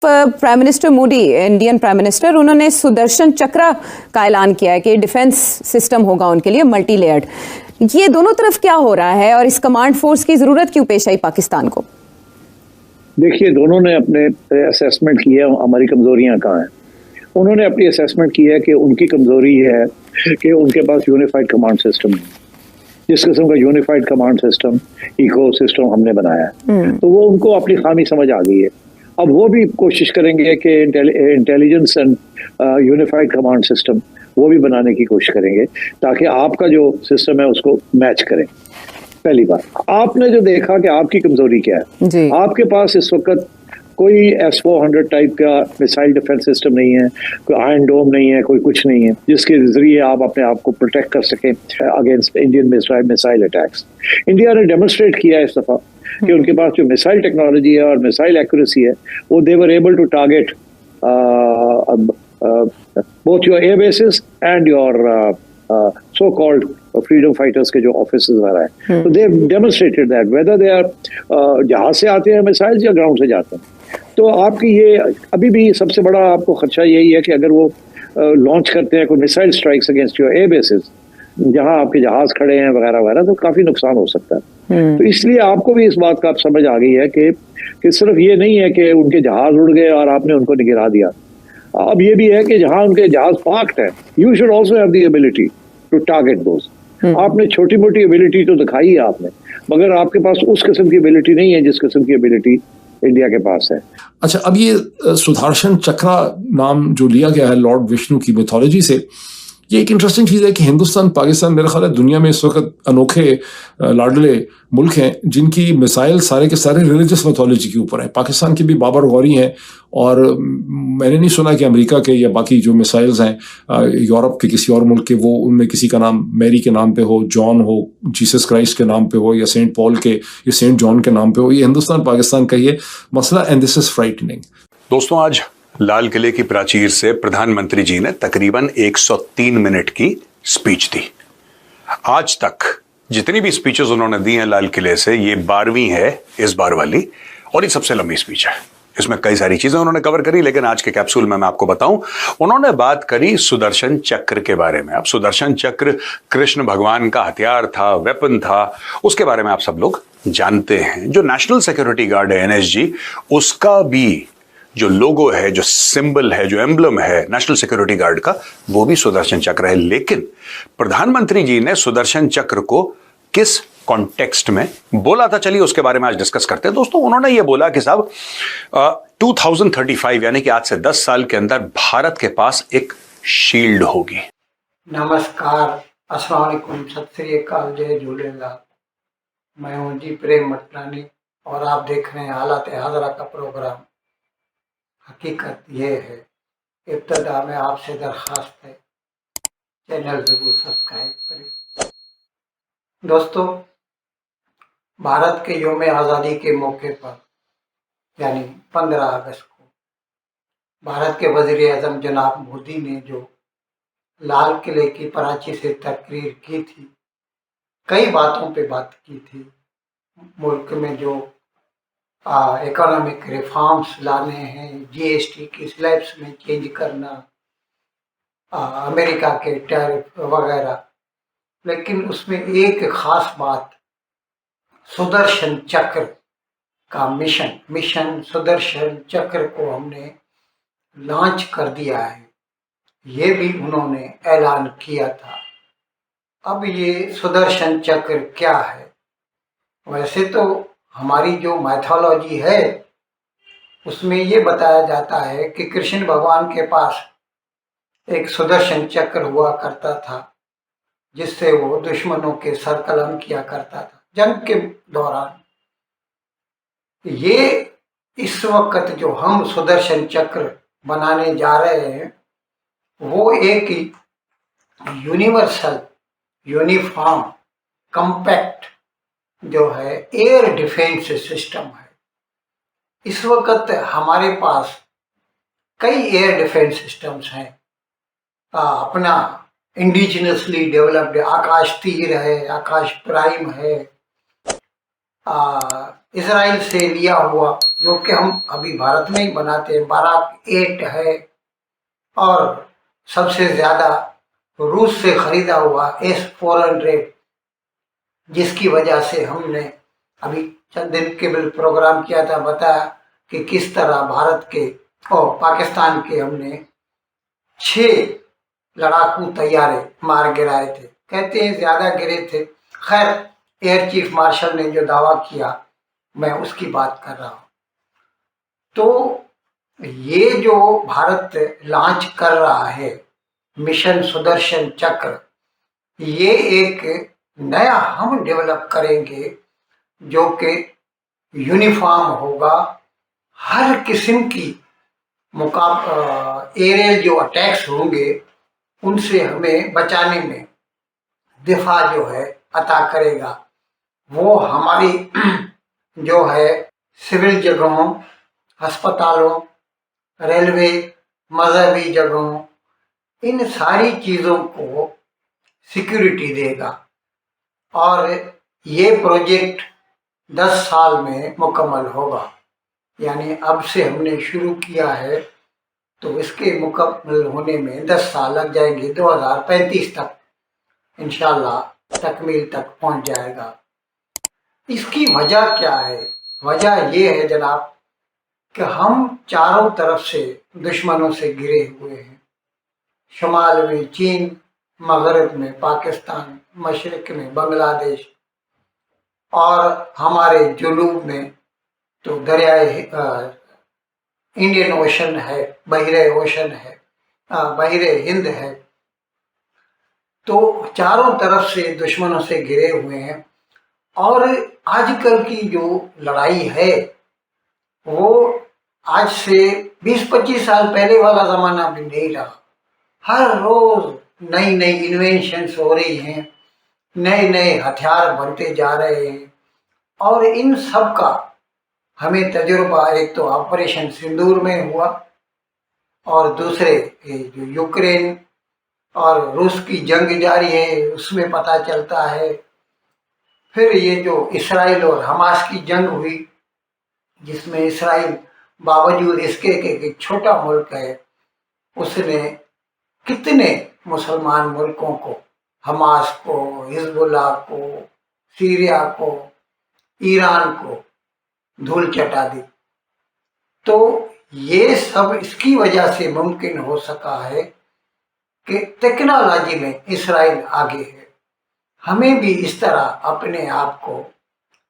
Prime minister Modi, Indian prime minister, उन्होंने सुदर्शन चक्र का ऐलान किया है कि डिफेंस सिस्टम होगा उनके लिए मल्टी लेयर्ड। ये दोनों तरफ क्या हो रहा है और इस कमांड फोर्स की जरूरत क्यों पेश आई पाकिस्तान को? देखिए, दोनों ने अपने असेसमेंट किया हमारी कमजोरियां कहाँ हैं। उन्होंने अपनी असेसमेंट किया कि उनकी कमजोरी है कि उनके पास यूनिफाइड कमांड सिस्टम नहीं। जिस किस्म का unified command system ecosystem हमने बनाया है, तो वो उनको अपनी खामी समझ आ गई है। अब वो भी कोशिश करेंगे कि intelligence and unified command system वो भी बनाने की कोशिश करेंगे ताकि आपका जो सिस्टम है उसको मैच करें। पहली बात, आपने जो देखा कि आपकी कमजोरी क्या है। आपके पास इस वक्त कोई S-400 टाइप का मिसाइल डिफेंस सिस्टम नहीं है, कोई आयरन डोम नहीं है, कोई कुछ नहीं है जिसके जरिए आप अपने आप को प्रोटेक्ट कर सकें against Indian missile attacks. India ने डेमोन्स्ट्रेट किया इस दफा कि उनके पास जो मिसाइल टेक्नोलॉजी है और मिसाइल एक्यूरेसी है, वो they were able to target both your air bases and your so called freedom fighters के जो ऑफिसर्स वगैरह हैं, तो they demonstrated that whether they are जहाज से आते हैं मिसाइल्स या ग्राउंड से जाते हैं। तो आपकी ये अभी भी सबसे बड़ा आपको खदशा यही है कि अगर वो लॉन्च करते हैं कोई missile strikes against your air basis जहां आपके जहाज खड़े हैं वगैरह वगैरह, तो काफी नुकसान हो सकता है। तो इसलिए आपको भी इस बात का आप समझ आ गई है कि सिर्फ ये नहीं है कि उनके जहाज उड़ गए और आपने उनको गिरा दिया। अब ये भी है कि जहां उनके जहाज पार्क्ड है, you should also have the ability to target दोस्त। आपने छोटी मोटी एबिलिटी तो दिखाई है आपने, मगर आपके पास उस किस्म की एबिलिटी नहीं है जिस किस्म की एबिलिटी इंडिया के पास है। अच्छा, अब ये सुदर्शन चक्र नाम जो लिया गया है लॉर्ड विष्णु की मिथोलॉजी से, ये एक इंटरेस्टिंग चीज़ है कि हिंदुस्तान पाकिस्तान मेरा ख्याल है दुनिया में इस वक्त अनोखे लाडले मुल्क हैं जिनकी मिसाइल सारे के सारे रिलीजियस मिथोलॉजी के ऊपर है। पाकिस्तान की भी बाबर गौरी हैं, और मैंने नहीं सुना कि अमेरिका के या बाकी जो मिसाइल्स हैं यूरोप के किसी और मुल्क के, वो उनमें किसी का नाम मैरी के नाम पे हो, जॉन हो, जीसस क्राइस्ट के नाम पे हो, या सेंट पॉल के या सेंट जॉन के नाम पे हो। ये हिंदुस्तान पाकिस्तान का ये मसला, एंड दिस इज फ्राइटनिंग। दोस्तों, आज लाल किले की प्राचीर से प्रधानमंत्री जी ने तकरीबन 103 मिनट की स्पीच दी। आज तक जितनी भी स्पीचेस उन्होंने दी हैं लाल किले से, ये 12वीं है इस बार वाली, और ये सबसे लंबी स्पीच है। इसमें कई सारी चीजें उन्होंने कवर करी, लेकिन आज के कैप्सूल में मैं आपको बताऊं, उन्होंने बात करी सुदर्शन चक्र के बारे में। अब सुदर्शन चक्र कृष्ण भगवान का हथियार था, वेपन था, उसके बारे में आप सब लोग जानते हैं। जो नेशनल सिक्योरिटी गार्ड है NSG, उसका भी जो लोगो है, जो सिंबल है, जो एम्बलम है नेशनल सिक्योरिटी गार्ड का, वो भी सुदर्शन चक्र है। लेकिन प्रधानमंत्री जी ने सुदर्शन चक्र को किस कॉन्टेक्स्ट में बोला था, चलिए उसके बारे में आज डिस्कस करते हैं। दोस्तों, उन्होंने ये बोला कि साहब 2035 यानी कि आज से 10 साल के अंदर भारत के पास एक शील्ड होगी। नमस्कार, अस्सलाम वालेकुम, सत श्री अकाल, जय झूलेलाल। मैं हूं जी प्रेम मटनानी और आप देख रहे हैं हालात हाजरा का प्रोग्राम। हकीकत ये है, इब्तदा में आपसे दरख्वास्त है चैनल जरूर सब्सक्राइब करें। दोस्तों, भारत के यौम आज़ादी के मौके पर यानी 15 अगस्त को भारत के वज़ीर आज़म जनाब मोदी ने जो लाल किले की प्राचीर से तकरीर की थी, कई बातों पे बात की थी। मुल्क में जो इकोनॉमिक रिफॉर्म्स लाने हैं, GST की स्लैब्स में चेंज करना, अमेरिका के टैरिफ वगैरह, लेकिन उसमें एक खास बात, सुदर्शन चक्र का मिशन सुदर्शन चक्र को हमने लॉन्च कर दिया है, ये भी उन्होंने ऐलान किया था। अब ये सुदर्शन चक्र क्या है? वैसे तो हमारी जो मैथोलॉजी है उसमें ये बताया जाता है कि कृष्ण भगवान के पास एक सुदर्शन चक्र हुआ करता था, जिससे वो दुश्मनों के सर कलम किया करता था जंग के दौरान। ये इस वक्त जो हम सुदर्शन चक्र बनाने जा रहे हैं, वो एक यूनिवर्सल, यूनिफॉर्म, कम्पैक्ट जो है एयर डिफेंस सिस्टम है। इस वक्त हमारे पास कई एयर डिफेंस सिस्टम्स हैं। अपना इंडिजिनसली डेवलप्ड आकाश तीर है, आकाश प्राइम है, इसराइल से लिया हुआ, जो कि हम अभी भारत में ही बनाते हैं, बाराक 8 है, और सबसे ज़्यादा रूस से खरीदा हुआ S-400, जिसकी वजह से हमने अभी चंद दिन केवल प्रोग्राम किया था, बताया कि किस तरह भारत के और पाकिस्तान के हमने 6 लड़ाकू तैयारे मार गिराए थे। कहते हैं ज़्यादा गिरे थे। खैर, एयर चीफ मार्शल ने जो दावा किया, मैं उसकी बात कर रहा हूँ। तो ये जो भारत लॉन्च कर रहा है मिशन सुदर्शन चक्र, ये एक नया हम डेवलप करेंगे जो कि यूनिफॉर्म होगा। हर किस्म की एरियल जो अटैक्स होंगे उनसे हमें बचाने में दिफा जो है अता करेगा। वो हमारी जो है सिविल जगहों, अस्पतालों, रेलवे, मजहबी जगहों, इन सारी चीज़ों को सिक्योरिटी देगा। और ये प्रोजेक्ट 10 साल में मुकम्मल होगा। यानी अब से हमने शुरू किया है तो इसके मुकम्मल होने में 10 साल लग जाएंगे। 2035 तक इंशाल्लाह तकमील तक पहुंच जाएगा। इसकी वजह क्या है? वजह ये है जनाब कि हम चारों तरफ से दुश्मनों से घिरे हुए हैं। शुमाल में चीन, मगरब में पाकिस्तान, मशरक में बांग्लादेश, और हमारे जुनूब में तो दरियाए इंडियन ओशन है, बहिरे ओशन है, बहिरे हिंद है। तो चारों तरफ से दुश्मनों से घिरे हुए हैं। और आजकल की जो लड़ाई है वो आज से 20-25 साल पहले वाला ज़माना भी नहीं रहा। हर रोज़ नई नई इन्वेंशंस हो रही हैं, नए नए हथियार बनते जा रहे हैं। और इन सब का हमें तजुर्बा एक तो ऑपरेशन सिंदूर में हुआ, और दूसरे जो यूक्रेन और रूस की जंग जारी है उसमें पता चलता है। फिर ये जो इसराइल और हमास की जंग हुई, जिसमें इसराइल बावजूद इसके कि एक छोटा मुल्क है, उसने कितने मुसलमान मुल्कों को, हमास को, हिजबुल्लाह को, सीरिया को, ईरान को धूल चटा दी। तो ये सब इसकी वजह से मुमकिन हो सका है कि टेक्नोलॉजी में इसराइल आगे है। हमें भी इस तरह अपने आप को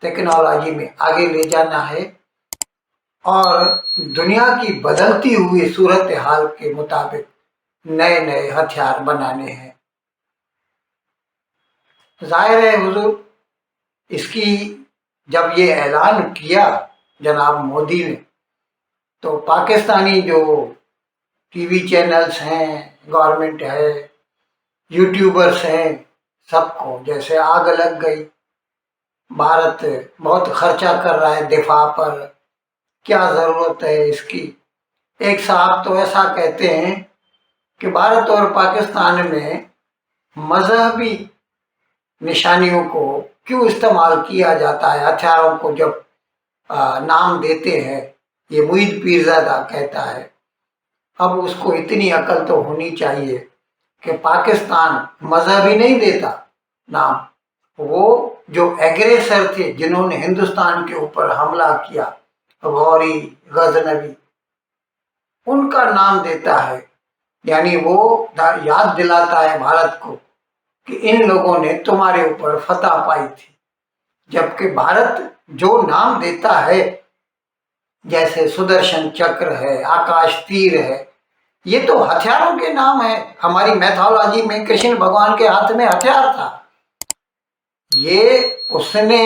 टेक्नोलॉजी में आगे ले जाना है और दुनिया की बदलती हुई सूरत हाल के मुताबिक नए नए हथियार बनाने हैं। जाहिर है हुजूर, इसकी जब ये ऐलान किया जनाब मोदी ने, तो पाकिस्तानी जो टीवी चैनल्स हैं, गवर्नमेंट है, यूट्यूबर्स हैं, सबको जैसे आग लग गई। भारत बहुत खर्चा कर रहा है दिफा पर, क्या ज़रूरत है इसकी। एक साहब तो ऐसा कहते हैं कि भारत और पाकिस्तान में मजहबी निशानियों को क्यों इस्तेमाल किया जाता है हथियारों को जब नाम देते हैं। ये मुईद पीरज़ादा कहता है। अब उसको इतनी अकल तो होनी चाहिए कि पाकिस्तान मजहबी नहीं देता नाम। वो जो एग्रेसर थे जिन्होंने हिंदुस्तान के ऊपर हमला किया, गौरी, गजनवी, उनका नाम देता है। यानी वो याद दिलाता है भारत को कि इन लोगों ने तुम्हारे ऊपर फतह पाई थी। जबकि भारत जो नाम देता है, जैसे सुदर्शन चक्र है, आकाश तीर है, ये तो हथियारों के नाम है। हमारी मैथोलॉजी में कृष्ण भगवान के हाथ में हथियार था। ये उसने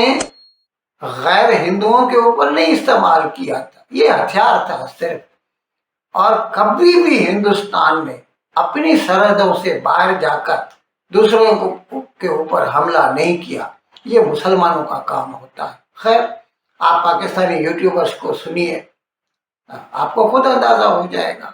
गैर हिंदुओं के ऊपर नहीं इस्तेमाल किया था, ये हथियार था सिर्फ। और कभी भी हिंदुस्तान ने अपनी सरहदों से बाहर जाकर दूसरों के ऊपर हमला नहीं किया। ये मुसलमानों का काम होता है। खैर, आप पाकिस्तानी यूट्यूबर्स को सुनिए, आपको खुद अंदाजा हो जाएगा।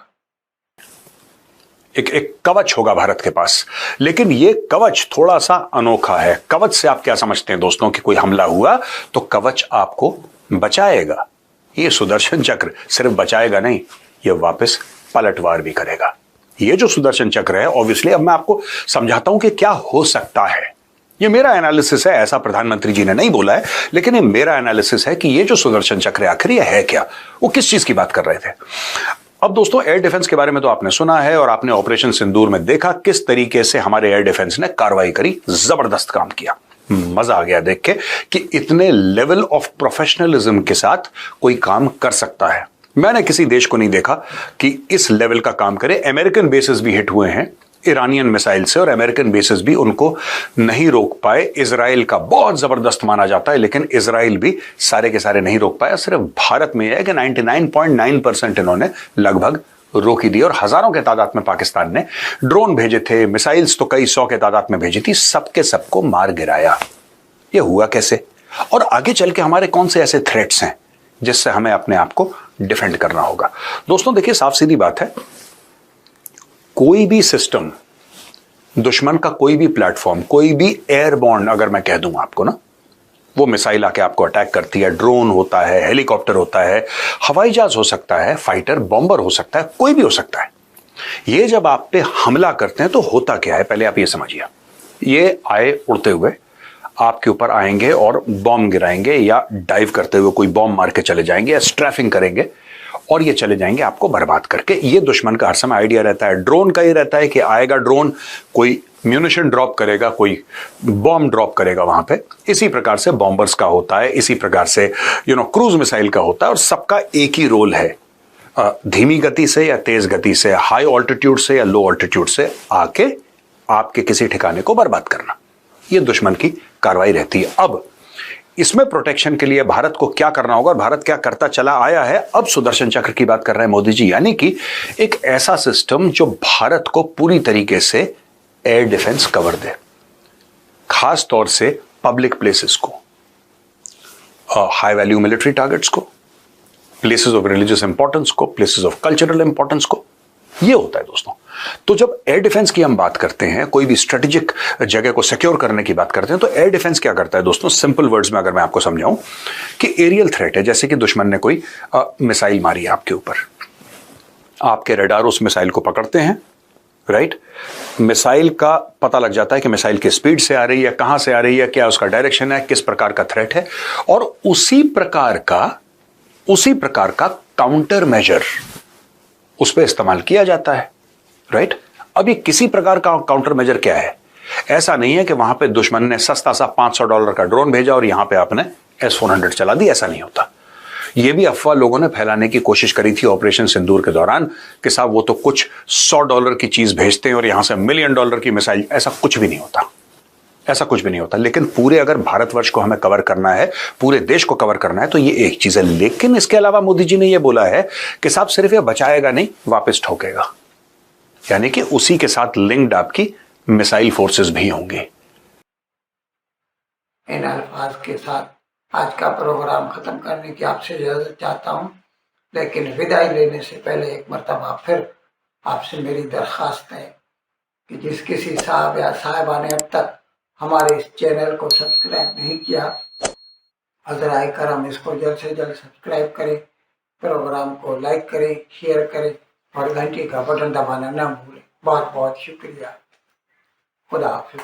एक कवच होगा भारत के पास। लेकिन ये कवच थोड़ा सा अनोखा है। कवच से आप क्या समझते हैं दोस्तों कि कोई हमला हुआ तो कवच आपको बचाएगा। ये सुदर्शन चक्र सिर्फ बचाएगा नहीं, ये वापस पलटवार भी करेगा। ये जो सुदर्शन चक्र है, ऑब्वियसली अब मैं आपको समझाता हूं कि क्या हो सकता है। ये मेरा एनालिसिस है, ऐसा प्रधानमंत्री जी ने नहीं बोला है, लेकिन ये मेरा एनालिसिस है कि ये जो सुदर्शन चक्र है आखिर ये है क्या, वो किस चीज की बात कर रहे थे। अब दोस्तों एयर डिफेंस के बारे में तो आपने सुना है और आपने ऑपरेशन सिंदूर में देखा किस तरीके से हमारे एयर डिफेंस ने कार्रवाई करी, जबरदस्त काम किया। मजा आ गया देख के कि इतने लेवल ऑफ प्रोफेशनलिज्म के साथ कोई काम कर सकता है। मैंने किसी देश को नहीं देखा कि इस लेवल का काम करे। अमेरिकन बेसेस भी हिट हुए हैं ईरानियन मिसाइल से और अमेरिकन बेसेस भी उनको नहीं रोक पाए। इजराइल का बहुत जबरदस्त माना जाता है, लेकिन इजराइल भी सारे के सारे नहीं रोक पाया। सिर्फ भारत में है कि 99.9% इन्होंने लगभग रोकी दी और हजारों के तादाद में पाकिस्तान ने ड्रोन भेजे थे, मिसाइल्स तो कई सौ के तादाद में भेजी थी, सबके सबको मार गिराया। ये हुआ कैसे और आगे चल के हमारे कौन से ऐसे थ्रेट्स हैं जिससे हमें अपने आप को डिफेंड करना होगा। दोस्तों देखिए, साफ सीधी बात है, कोई भी सिस्टम, दुश्मन का कोई भी प्लेटफॉर्म, कोई भी एयरबॉर्न अगर मैं कह दूं आपको ना, वो मिसाइल आके आपको अटैक करती है। ड्रोन होता है, हेलीकॉप्टर होता है, हवाई जहाज हो सकता है, फाइटर बॉम्बर हो सकता है, कोई भी हो सकता है। ये जब आप पे हमला करते हैं तो होता क्या है, पहले आप ये समझिए। ये आए उड़ते हुए आपके ऊपर आएंगे और बॉम्ब गिराएंगे, या डाइव करते हुए कोई बॉम्ब मार के चले जाएंगे, या स्ट्रैफिंग करेंगे और ये चले जाएंगे आपको बर्बाद करके। ये दुश्मन का हर समय आइडिया रहता है। ड्रोन का ये रहता है कि आएगा ड्रोन, कोई म्यूनिशन ड्रॉप करेगा, कोई बॉम्ब ड्रॉप करेगा वहां पे। इसी प्रकार से बॉम्बर्स का होता है, इसी प्रकार से क्रूज मिसाइल का होता है, और सबका एक ही रोल है, धीमी गति से या तेज गति से, हाई ऑल्टीट्यूड से या लो ऑल्टीट्यूड से आके आपके किसी ठिकाने को बर्बाद करना। ये दुश्मन की कार्रवाई रहती है। अब इसमें प्रोटेक्शन के लिए भारत को क्या करना होगा और भारत क्या करता चला आया है, अब सुदर्शन चक्र की बात कर रहे हैं मोदी जी। यानी कि एक ऐसा सिस्टम जो भारत को पूरी तरीके से एयर डिफेंस कवर दे, खास तौर से पब्लिक प्लेसेस को, हाई वैल्यू मिलिट्री टारगेट्स को, प्लेसेस ऑफ रिलीजियस इंपॉर्टेंस को, प्लेसेस ऑफ कल्चरल इंपॉर्टेंस को। ये होता है दोस्तों। तो जब एयर डिफेंस की हम बात करते हैं, कोई भी स्ट्रेटेजिक जगह को सिक्योर करने की बात करते हैं, तो एयर डिफेंस क्या करता है दोस्तों, सिंपल वर्ड्स में अगर मैं आपको समझाऊं कि एरियल थ्रेट है, जैसे कि दुश्मन ने कोई मिसाइल मारी है आपके ऊपर, आपके रडार उस मिसाइल को पकड़ते हैं, राइट। मिसाइल का पता लग जाता है कि मिसाइल की स्पीड से आ रही है, कहां से आ रही है, क्या उसका डायरेक्शन है, किस प्रकार का थ्रेट है, और उसी प्रकार का काउंटर मेजर उस पर इस्तेमाल किया जाता है, राइट। अब ये किसी प्रकार का काउंटर मेजर क्या है, ऐसा नहीं है कि वहां पे दुश्मन ने सस्ता सा $500 का ड्रोन भेजा और यहां पे आपने S-400 चला दी, ऐसा नहीं होता। ये भी अफवाह लोगों ने फैलाने की कोशिश करी थी ऑपरेशन सिंदूर के दौरान कि साहब वो तो कुछ $100 की चीज भेजते हैं और यहां से $1 मिलियन की मिसाइल, ऐसा कुछ भी नहीं होता, ऐसा कुछ भी नहीं होता। लेकिन पूरे अगर भारतवर्ष को हमें कवर करना है, पूरे देश को कवर करना है, तो ये एक चीज है। लेकिन इसके अलावा मोदी जी ने ये बोला है कि साहब सिर्फ ये बचाएगा नहीं, वापस ठोकेगा, यानी कि उसी के साथ लिंक्ड आपकी मिसाइल फोर्सेस भी होंगी। इन अल्फाज के साथ आज का प्रोग्राम खत्म करने की आपसे इजाजत चाहता हूं, लेकिन विदाई लेने से पहले एक मरतबा फिर आपसे मेरी दरख्वास्त है कि जिस किसी साहब या साहिबा ने अब तक हमारे इस चैनल को सब्सक्राइब नहीं किया, अज़राए करम इसको जल्द से जल्द सब्सक्राइब करें, प्रोग्राम को लाइक करें, शेयर करें और घंटी का बटन दबाना ना भूलें। बहुत बहुत शुक्रिया। खुदा हाफिज़।